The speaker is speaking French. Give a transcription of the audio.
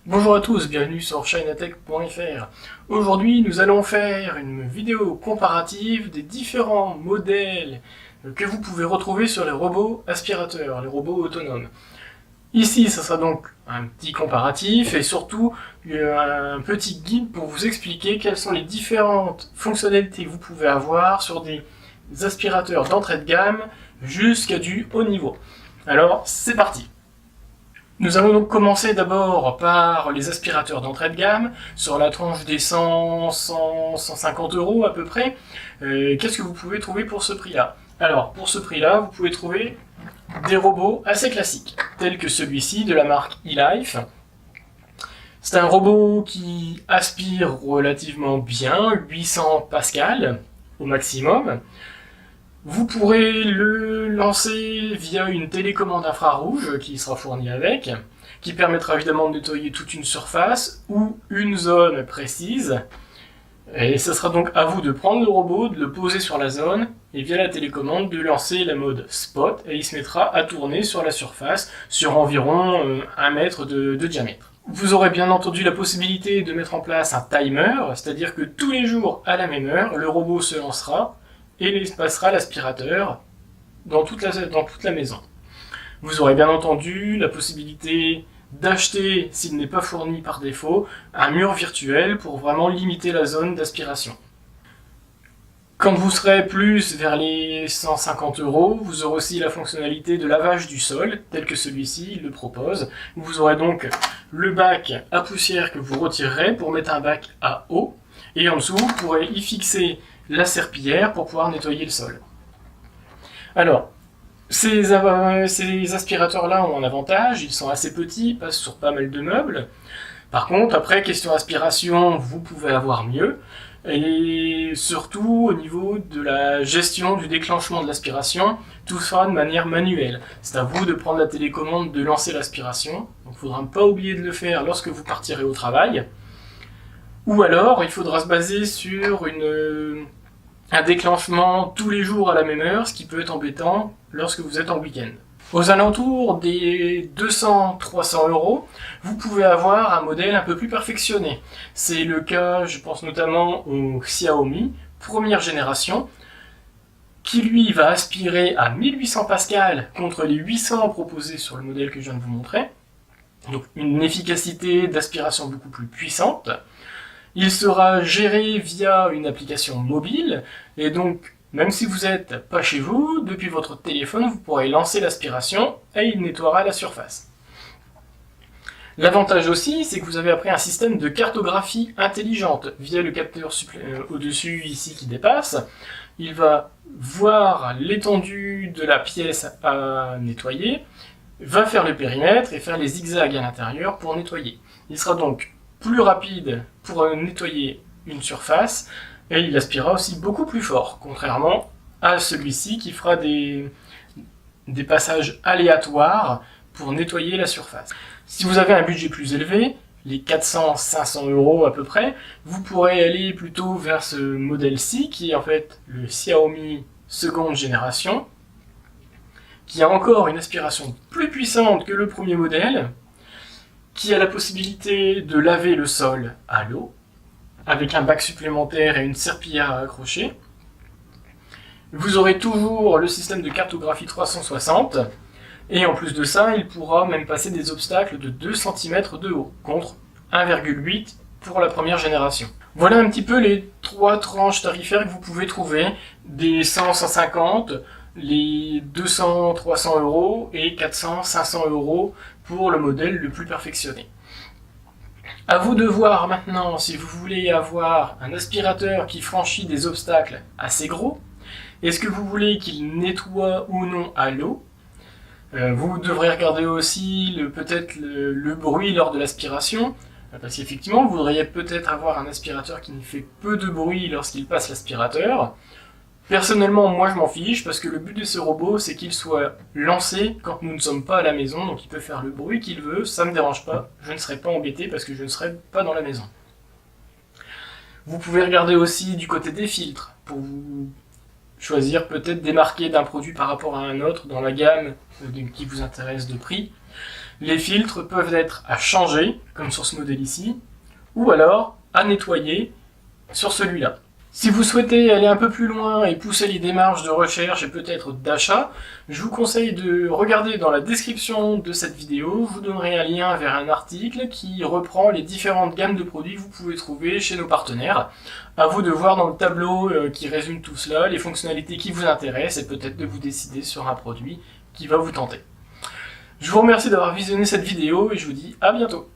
Bonjour à tous, bienvenue sur chinatech.fr. Aujourd'hui, nous allons faire une vidéo comparative des différents modèles que vous pouvez retrouver sur les robots aspirateurs, les robots autonomes. Ici, ce sera donc un petit comparatif et surtout un petit guide pour vous expliquer quelles sont les différentes fonctionnalités que vous pouvez avoir sur des aspirateurs d'entrée de gamme jusqu'à du haut niveau. Alors, c'est parti! Nous allons donc commencer d'abord par les aspirateurs d'entrée de gamme, sur la tranche des 150 euros à peu près. Qu'est-ce que vous pouvez trouver pour ce prix-là? Alors, pour ce prix-là, vous pouvez trouver des robots assez classiques, tels que celui-ci de la marque eLife. C'est un robot qui aspire relativement bien, 800 pascal au maximum. Vous pourrez le lancer via une télécommande infrarouge qui sera fournie avec, qui permettra évidemment de nettoyer toute une surface ou une zone précise. Et ce sera donc à vous de prendre le robot, de le poser sur la zone, et via la télécommande de lancer la mode spot, et il se mettra à tourner sur la surface, sur environ 1 mètre de diamètre. Vous aurez bien entendu la possibilité de mettre en place un timer, c'est-à-dire que tous les jours à la même heure, le robot se lancera, et il passera l'aspirateur dans toute la maison. Vous aurez bien entendu la possibilité d'acheter, s'il n'est pas fourni par défaut, un mur virtuel pour vraiment limiter la zone d'aspiration. Quand vous serez plus vers les 150 euros, vous aurez aussi la fonctionnalité de lavage du sol, tel que celui-ci le propose. Vous aurez donc le bac à poussière que vous retirerez pour mettre un bac à eau, et en dessous, vous pourrez y fixer la serpillière pour pouvoir nettoyer le sol. Alors, ces aspirateurs-là ont un avantage, ils sont assez petits, ils passent sur pas mal de meubles. Par contre, après, question aspiration, vous pouvez avoir mieux. Et surtout, au niveau de la gestion du déclenchement de l'aspiration, tout se fera de manière manuelle. C'est à vous de prendre la télécommande, de lancer l'aspiration. Donc, il ne faudra pas oublier de le faire lorsque vous partirez au travail. Ou alors, il faudra se baser sur un déclenchement tous les jours à la même heure, ce qui peut être embêtant lorsque vous êtes en week-end. Aux alentours des 200-300 euros, vous pouvez avoir un modèle un peu plus perfectionné. C'est le cas, je pense notamment au Xiaomi, première génération, qui lui va aspirer à 1800 pascal contre les 800 proposés sur le modèle que je viens de vous montrer. Donc une efficacité d'aspiration beaucoup plus puissante. Il sera géré via une application mobile, et donc, même si vous n'êtes pas chez vous, depuis votre téléphone, vous pourrez lancer l'aspiration et il nettoiera la surface. L'avantage aussi, c'est que vous avez après un système de cartographie intelligente via le capteur au-dessus ici qui dépasse. Il va voir l'étendue de la pièce à nettoyer, va faire le périmètre et faire les zigzags à l'intérieur pour nettoyer. Il sera donc plus rapide pour nettoyer une surface et il aspirera aussi beaucoup plus fort, contrairement à celui-ci qui fera des passages aléatoires pour nettoyer la surface. Si vous avez un budget plus élevé, les 400-500 euros à peu près, vous pourrez aller plutôt vers ce modèle-ci qui est en fait le Xiaomi seconde génération, qui a encore une aspiration plus puissante que le premier modèle, qui a la possibilité de laver le sol à l'eau, avec un bac supplémentaire et une serpillière à accrocher. Vous aurez toujours le système de cartographie 360, et en plus de ça, il pourra même passer des obstacles de 2 cm de haut, contre 1,8 pour la première génération. Voilà un petit peu les 3 tranches tarifaires que vous pouvez trouver, des 100-150, les 200-300 euros et 400-500 euros pour le modèle le plus perfectionné. À vous de voir maintenant si vous voulez avoir un aspirateur qui franchit des obstacles assez gros. Est-ce que vous voulez qu'il nettoie ou non à l'eau? Vous devrez regarder aussi peut-être le bruit lors de l'aspiration, parce qu'effectivement vous voudriez peut-être avoir un aspirateur qui ne fait peu de bruit lorsqu'il passe l'aspirateur. Personnellement, moi je m'en fiche, parce que le but de ce robot, c'est qu'il soit lancé quand nous ne sommes pas à la maison, donc il peut faire le bruit qu'il veut, ça me dérange pas, je ne serai pas embêté parce que je ne serai pas dans la maison. Vous pouvez regarder aussi du côté des filtres, pour vous choisir peut-être démarquer d'un produit par rapport à un autre dans la gamme qui vous intéresse de prix. Les filtres peuvent être à changer, comme sur ce modèle ici, ou alors à nettoyer sur celui-là. Si vous souhaitez aller un peu plus loin et pousser les démarches de recherche et peut-être d'achat, je vous conseille de regarder dans la description de cette vidéo, je vous donnerai un lien vers un article qui reprend les différentes gammes de produits que vous pouvez trouver chez nos partenaires. À vous de voir dans le tableau qui résume tout cela, les fonctionnalités qui vous intéressent et peut-être de vous décider sur un produit qui va vous tenter. Je vous remercie d'avoir visionné cette vidéo et je vous dis à bientôt.